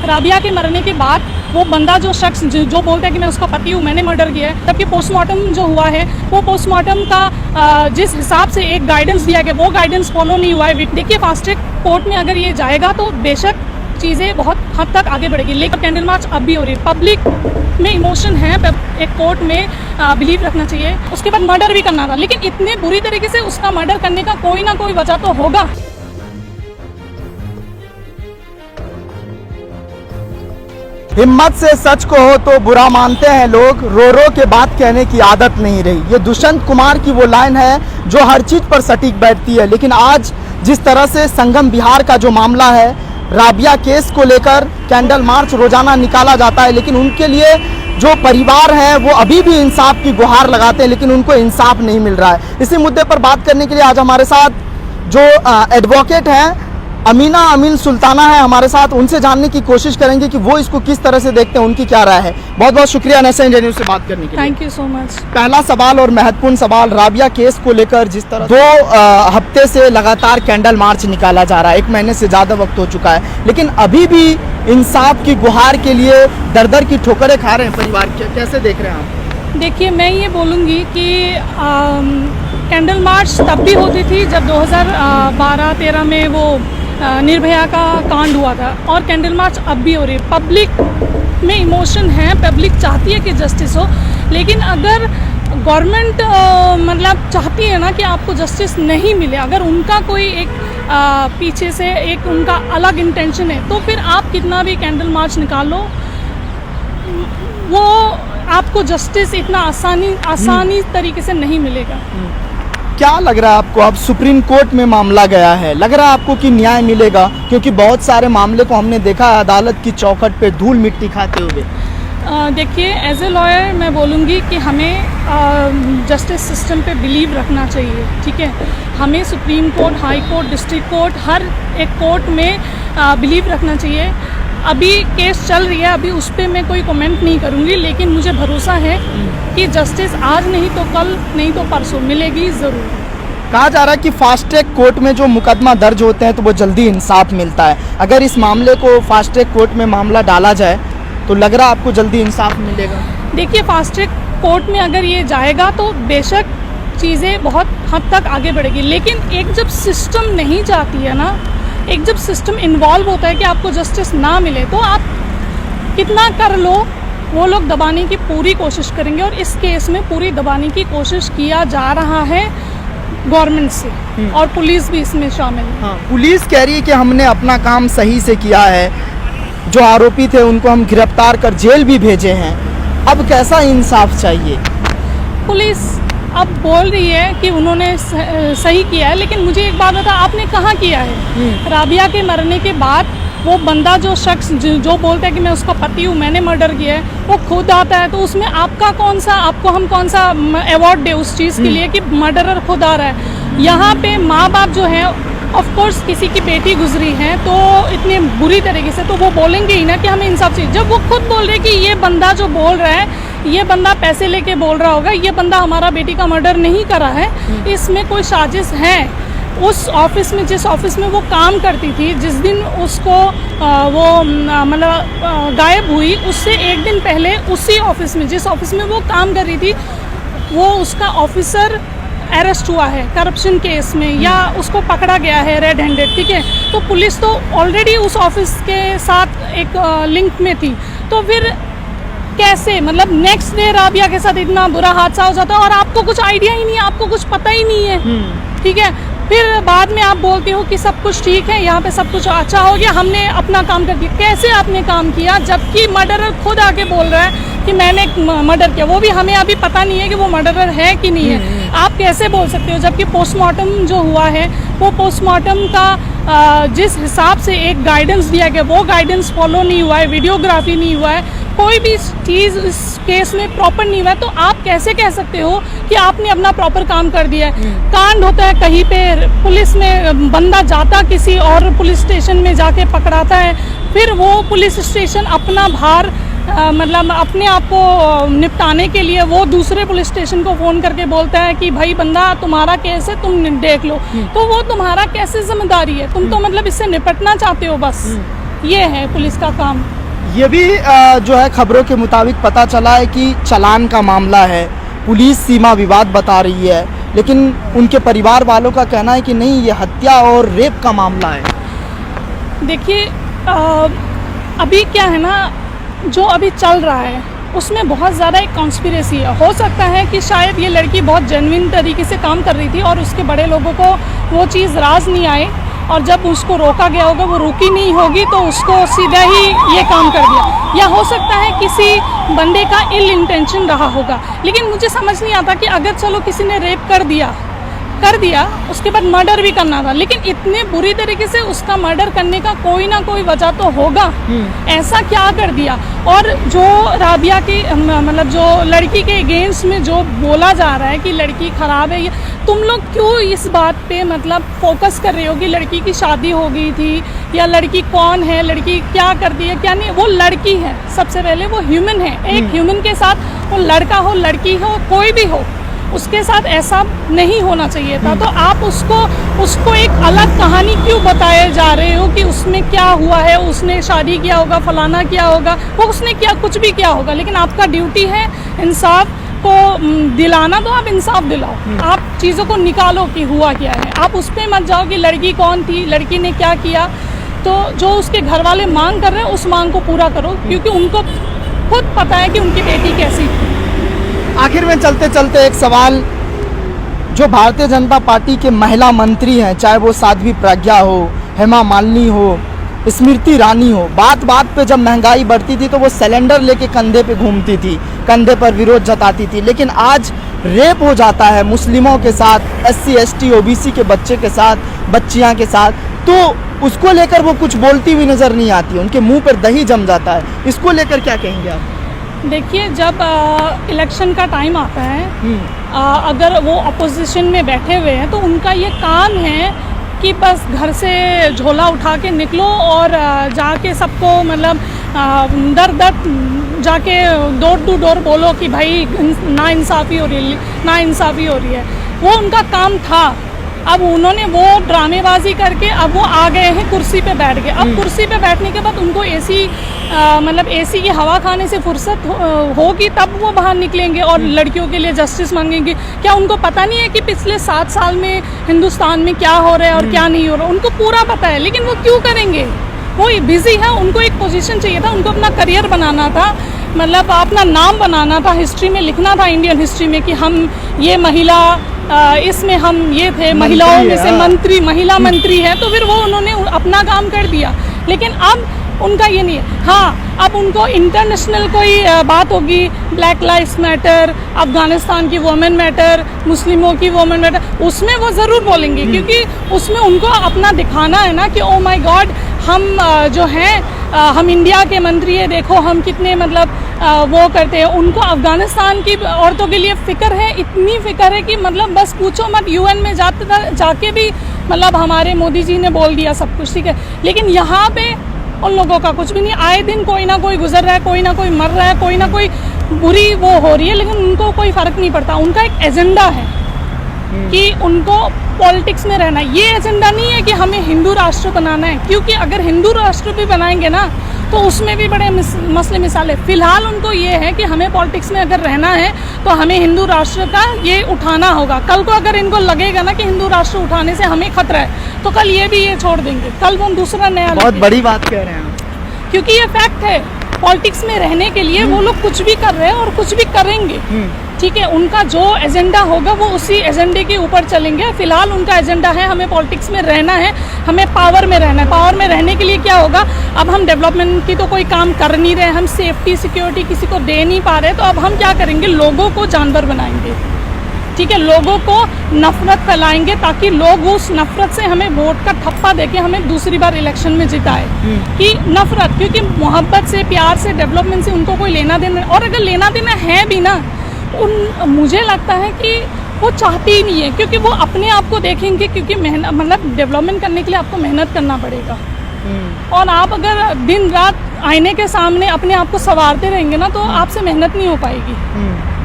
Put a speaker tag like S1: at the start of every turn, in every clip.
S1: राबिया के मरने के बाद वो बंदा जो शख्स जो बोलता है कि मैं उसका पति हूँ, मैंने मर्डर किया है, जबकि पोस्टमार्टम जो हुआ है वो पोस्टमार्टम का जिस हिसाब से एक गाइडेंस दिया गया वो गाइडेंस फॉलो नहीं हुआ है। देखिए फास्ट ट्रैक कोर्ट में अगर ये जाएगा तो बेशक चीज़ें बहुत हद तक आगे बढ़ेगी, लेकिन कैंडल मार्च अब भी हो रही है। पब्लिक में इमोशन है, एक कोर्ट में बिलीव रखना चाहिए। उसके बाद मर्डर भी करना था, लेकिन इतने बुरी तरीके से उसका मर्डर करने का कोई ना कोई वजह तो होगा।
S2: हिम्मत से सच को हो तो बुरा मानते हैं लोग, रो रो के बात कहने की आदत नहीं रही। ये दुष्यंत कुमार की वो लाइन है जो हर चीज पर सटीक बैठती है। लेकिन आज जिस तरह से संगम बिहार का जो मामला है, राबिया केस को लेकर कैंडल मार्च रोजाना निकाला जाता है, लेकिन उनके लिए जो परिवार है वो अभी भी इंसाफ की गुहार लगाते हैं, लेकिन उनको इंसाफ नहीं मिल रहा है। इसी मुद्दे पर बात करने के लिए आज हमारे साथ जो एडवोकेट हैं अमीना अमीन सुल्ताना है हमारे साथ, उनसे जानने की कोशिश करेंगे कि वो इसको किस तरह से देखते हैं, उनकी क्या राय है। बहुत बहुत शुक्रिया नेशन इंडिया न्यूज़ से बात करने के लिए।
S1: Thank you so much.
S2: पहला सवाल और महत्वपूर्ण सवाल, राबिया केस को लेकर जिस तरह 2 हफ्ते से लगातार कैंडल मार्च निकाला जा रहा है, 1 महीने से ज़्यादा वक्त हो चुका है, लेकिन अभी भी इंसाफ की गुहार के लिए दर दर की ठोकरें खा रहे हैं परिवार। कैसे देख रहे हैं आप?
S1: देखिए मैं ये बोलूँगी कि कैंडल मार्च तब भी होती थी जब 2012-13 में वो निर्भया का कांड हुआ था, और कैंडल मार्च अब भी हो रही है। पब्लिक में इमोशन है, पब्लिक चाहती है कि जस्टिस हो, लेकिन अगर गवर्नमेंट मतलब चाहती है ना कि आपको जस्टिस नहीं मिले, अगर उनका कोई एक पीछे से एक उनका अलग इंटेंशन है, तो फिर आप कितना भी कैंडल मार्च निकालो वो आपको जस्टिस इतना आसानी तरीके से नहीं मिलेगा।
S2: क्या लग रहा है आपको? अब सुप्रीम कोर्ट में मामला गया है, लग रहा है आपको कि न्याय मिलेगा? क्योंकि बहुत सारे मामले को हमने देखा है अदालत की चौखट पे धूल मिट्टी खाते हुए।
S1: देखिए एज ए लॉयर मैं बोलूँगी कि हमें जस्टिस सिस्टम पे बिलीव रखना चाहिए, ठीक है। हमें supreme court, high court, district court, हर एक कोर्ट में बिलीव रखना चाहिए। अभी केस चल रही है, अभी उस पर मैं कोई कमेंट नहीं करूँगी, लेकिन मुझे भरोसा है कि जस्टिस आज नहीं तो कल, नहीं तो परसों मिलेगी ज़रूर।
S2: कहा जा रहा है कि फास्ट ट्रैक कोर्ट में जो मुकदमा दर्ज होते हैं तो वो जल्दी इंसाफ मिलता है। अगर इस मामले को फास्ट ट्रैक कोर्ट में मामला डाला जाए तो लग रहा है आपको जल्दी इंसाफ मिलेगा?
S1: देखिए फास्ट ट्रैक कोर्ट में अगर ये जाएगा तो बेशक चीज़ें बहुत हद तक आगे बढ़ेगी, लेकिन एक जब सिस्टम नहीं जाती है ना, एक जब सिस्टम इन्वॉल्व होता है कि आपको जस्टिस ना मिले, तो आप कितना कर लो वो लोग दबाने की पूरी कोशिश करेंगे, और इस केस में पूरी दबाने की कोशिश किया जा रहा है गवर्नमेंट से, और पुलिस भी इसमें शामिल है।
S2: हाँ, पुलिस कह रही है कि हमने अपना काम सही से किया है, जो आरोपी थे उनको हम गिरफ्तार कर जेल भी भेजे हैं। अब कैसा इंसाफ चाहिए?
S1: पुलिस अब बोल रही है कि उन्होंने सही किया है, लेकिन मुझे एक बात बता, आपने कहाँ किया है? राबिया के मरने के बाद वो बंदा जो शख्स जो बोलता है कि मैं उसका पति हूँ, मैंने मर्डर किया है, वो खुद आता है, तो उसमें आपका कौन सा, आपको हम कौन सा अवार्ड दे उस चीज़ के लिए कि मर्डरर खुद आ रहा है? यहाँ पे माँ बाप जो है, ऑफ कोर्स किसी की बेटी गुजरी है तो इतने बुरी तरीके से, तो वो बोलेंगे ही ना कि हमें इंसाफ चाहिए। जब वो खुद बोल रहे कि ये बंदा जो बोल रहा है, ये बंदा पैसे लेके बोल रहा होगा, ये बंदा हमारा बेटी का मर्डर नहीं करा है, इसमें कोई साजिश है। उस ऑफिस में, जिस ऑफिस में वो काम करती थी, जिस दिन उसको वो मतलब गायब हुई, उससे 1 दिन पहले उसी ऑफिस में, जिस ऑफिस में वो काम कर रही थी, वो उसका ऑफिसर अरेस्ट हुआ है करप्शन केस में, या उसको पकड़ा गया है रेड हैंडेड, ठीक है। तो पुलिस तो ऑलरेडी उस ऑफिस के साथ एक लिंक में थी, तो फिर कैसे, मतलब नेक्स्ट डे राबिया के साथ इतना बुरा हादसा हो जाता है और आपको कुछ आइडिया ही नहीं है, आपको कुछ पता ही नहीं है, ठीक है। फिर बाद में आप बोलते हो कि सब कुछ ठीक है, यहाँ पे सब कुछ अच्छा हो गया, हमने अपना काम कर दिया। कैसे आपने काम किया, जबकि मर्डरर खुद आके बोल रहा है कि मैंने मर्डर किया, वो भी हमें अभी पता नहीं है कि वो मर्डरर है कि नहीं है। आप कैसे बोल सकते हो, जबकि पोस्टमार्टम जो हुआ है, वो पोस्टमार्टम का जिस हिसाब से एक गाइडेंस दिया गया, वो गाइडेंस फॉलो नहीं हुआ है, वीडियोग्राफी नहीं हुआ है, कोई भी चीज़ इस केस में प्रॉपर नहीं हुआ है, तो आप कैसे कह सकते हो कि आपने अपना प्रॉपर काम कर दिया है? कांड होता है कहीं पे, पुलिस में बंदा जाता किसी और पुलिस स्टेशन में जाके पकड़ाता है, फिर वो पुलिस स्टेशन अपना भार मतलब अपने आप को निपटाने के लिए वो दूसरे पुलिस स्टेशन को फ़ोन करके बोलता है कि भाई बंदा तुम्हारा केस है, तुम देख लो। तो वो तुम्हारा कैसे जिम्मेदारी है? तुम तो मतलब इससे निपटना चाहते हो बस। ये है पुलिस का काम।
S2: ये भी जो है खबरों के मुताबिक पता चला है कि चालान का मामला है, पुलिस सीमा विवाद बता रही है, लेकिन उनके परिवार वालों का कहना है कि नहीं, ये हत्या और रेप का मामला है।
S1: देखिए अभी क्या है ना, जो अभी चल रहा है उसमें बहुत ज़्यादा एक कॉन्स्पिरेसी है। हो सकता है कि शायद ये लड़की बहुत जेन्युइन तरीके से काम कर रही थी और उसके बड़े लोगों को वो चीज़ राज नहीं आए, और जब उसको रोका गया होगा वो रुकी नहीं होगी तो उसको सीधा ही ये काम कर दिया। या हो सकता है किसी बंदे का इल इंटेंशन रहा होगा। लेकिन मुझे समझ नहीं आता कि अगर चलो किसी ने रेप कर दिया उसके बाद मर्डर भी करना था, लेकिन इतने बुरी तरीके से उसका मर्डर करने का कोई ना कोई वजह तो होगा। ऐसा क्या कर दिया? और जो राबिया की मतलब जो लड़की के अगेंस्ट में जो बोला जा रहा है कि लड़की ख़राब है, ये तुम लोग क्यों इस बात पे मतलब फोकस कर रहे हो कि लड़की की शादी हो गई थी या लड़की कौन है, लड़की क्या करती है क्या नहीं? वो लड़की है, सबसे पहले वो ह्यूमन है। एक ह्यूमन के साथ, वो लड़का हो लड़की हो कोई भी हो, उसके साथ ऐसा नहीं होना चाहिए था। तो आप उसको एक अलग कहानी क्यों बताए जा रहे हो कि उसमें क्या हुआ है, उसने शादी किया होगा, फलाना किया होगा, वो उसने क्या कुछ भी किया होगा, लेकिन आपका ड्यूटी है इंसाफ को दिलाना, तो आप इंसाफ दिलाओ। आप चीज़ों को निकालो कि हुआ क्या है, आप उस पर मत जाओ कि लड़की कौन थी, लड़की ने क्या किया। तो जो उसके घर वाले मांग कर रहे हैं उस मांग को पूरा करो, क्योंकि उनको खुद पता है कि उनकी बेटी कैसी थी।
S2: आखिर में चलते चलते एक सवाल, जो भारतीय जनता पार्टी के महिला मंत्री हैं, चाहे वो साध्वी प्रज्ञा हो, हेमा मालिनी हो, स्मृति ईरानी हो, बात बात पे जब महंगाई बढ़ती थी तो वो सिलेंडर लेके कंधे पे घूमती थी, कंधे पर विरोध जताती थी, लेकिन आज रेप हो जाता है मुस्लिमों के साथ, SC ST OBC के बच्चे के साथ, बच्चियां के साथ, तो उसको लेकर वो कुछ बोलती हुई नज़र नहीं आती, उनके मुंह पर दही जम जाता है। इसको लेकर क्या कहेंगे आप?
S1: देखिए, जब इलेक्शन का टाइम आता है, अगर वो अपोजिशन में बैठे हुए हैं तो उनका ये काम है कि बस घर से झोला उठा के निकलो और जाके सबको मतलब दर दर जाके डोर टू डोर बोलो कि भाई नाइंसाफ़ी हो रही है। वो उनका काम था। अब उन्होंने वो ड्रामेबाजी करके अब वो आ गए हैं, कुर्सी पे बैठ गए। अब कुर्सी पे बैठने के बाद उनको एसी की हवा खाने से फुर्सत होगी तब वो बाहर निकलेंगे और लड़कियों के लिए जस्टिस मांगेंगे। क्या उनको पता नहीं है कि पिछले 7 साल में हिंदुस्तान में क्या हो रहा है और क्या नहीं हो रहा? उनको पूरा पता है, लेकिन वो क्यों करेंगे? वो बिजी है, उनको एक पोजीशन चाहिए था, उनको अपना करियर बनाना था, मतलब अपना नाम बनाना था, हिस्ट्री में लिखना था, इंडियन हिस्ट्री में कि हम ये महिला इसमें हम ये थे, महिलाओं में से मंत्री, महिला मंत्री है। तो फिर वो उन्होंने अपना काम कर दिया, लेकिन अब उनका ये नहीं है। हाँ, अब उनको इंटरनेशनल कोई बात होगी, ब्लैक लाइव्स मैटर, अफ़गानिस्तान की वुमेन मैटर, मुस्लिमों की वुमेन मैटर, उसमें वो ज़रूर बोलेंगे, क्योंकि उसमें उनको अपना दिखाना है ना कि ओ माय गॉड, हम जो हैं हम इंडिया के मंत्री है, देखो हम कितने मतलब वो करते हैं। उनको अफ़गानिस्तान की औरतों के लिए फ़िक्र है, इतनी फ़िक्र है कि मतलब बस पूछो मत। UN में जाके भी मतलब हमारे मोदी जी ने बोल दिया सब कुछ, ठीक है, लेकिन यहाँ पे उन लोगों का कुछ भी नहीं। आए दिन कोई ना कोई गुजर रहा है, कोई ना कोई मर रहा है, कोई ना कोई बुरी वो हो रही है, लेकिन उनको कोई फ़र्क नहीं पड़ता। उनका एक एजेंडा है कि उनको पॉलिटिक्स में रहना है। ये एजेंडा नहीं है कि हमें हिंदू राष्ट्र बनाना है, क्योंकि अगर हिंदू राष्ट्र भी बनाएंगे ना तो उसमें भी बड़े मसले मिसाल है। फिलहाल उनको ये है कि हमें पॉलिटिक्स में अगर रहना है तो हमें हिंदू राष्ट्र का ये उठाना होगा। कल को अगर इनको लगेगा ना कि हिंदू राष्ट्र उठाने से हमें खतरा है तो कल ये भी ये छोड़ देंगे, कल वो दूसरा नया।
S2: बहुत बड़ी बात कह रहे हैं,
S1: क्योंकि ये फैक्ट है। पॉलिटिक्स में रहने के लिए वो लोग कुछ भी कर रहे हैं और कुछ भी करेंगे, ठीक है। उनका जो एजेंडा होगा वो उसी एजेंडे के ऊपर चलेंगे। फिलहाल उनका एजेंडा है हमें पॉलिटिक्स में रहना है, हमें पावर में रहना है। पावर में रहने के लिए क्या होगा, अब हम डेवलपमेंट की तो कोई काम कर नहीं रहे, हम सेफ्टी सिक्योरिटी किसी को दे नहीं पा रहे, तो अब हम क्या करेंगे, लोगों को जानवर बनाएंगे, ठीक है, लोगों को नफरत फैलाएंगे ताकि लोग उस नफरत से हमें वोट का ठप्पा देके हमें दूसरी बार इलेक्शन में जिताए। कि नफरत, क्योंकि मोहब्बत से, प्यार से, डेवलपमेंट से उनको कोई लेना देना, और अगर लेना देना है भी ना, मुझे लगता है कि वो चाहती ही नहीं है, क्योंकि वो अपने आप को देखेंगे, क्योंकि मेहनत मतलब डेवलपमेंट करने के लिए आपको मेहनत करना पड़ेगा। और आप अगर दिन रात आईने के सामने अपने आप को संवारते रहेंगे ना तो आपसे मेहनत नहीं हो पाएगी।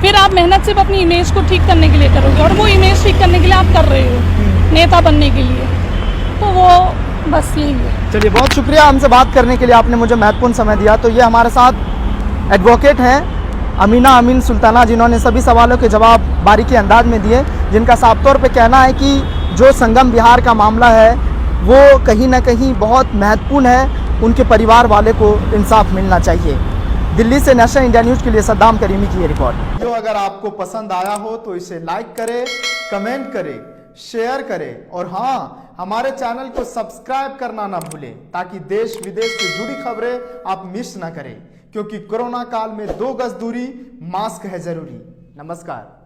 S1: फिर आप मेहनत सिर्फ अपनी इमेज को ठीक करने के लिए करोगे, और वो इमेज ठीक करने के लिए आप कर रहे हो नेता बनने के लिए, तो वो बस यही है।
S2: चलिए, बहुत शुक्रिया हमसे बात करने के लिए, आपने मुझे महत्वपूर्ण समय दिया। तो ये हमारे साथ एडवोकेट हैं अमीना अमीन सुल्ताना, जिन्होंने सभी सवालों के जवाब बारीकी अंदाज में दिए, जिनका साफ तौर पे कहना है कि जो संगम विहार का मामला है वो कहीं ना कहीं बहुत महत्वपूर्ण है, उनके परिवार वाले को इंसाफ मिलना चाहिए। दिल्ली से नेशनल इंडिया न्यूज़ के लिए सद्दाम करीमी की ये रिपोर्ट। जो अगर आपको पसंद आया हो तो इसे लाइक करें, कमेंट करें, शेयर करें और हाँ, हमारे चैनल को सब्सक्राइब करना ना भूलें, ताकि देश विदेश से जुड़ी खबरें आप मिस ना करें, क्योंकि कोरोना काल में 2 गज दूरी, मास्क है जरूरी। नमस्कार।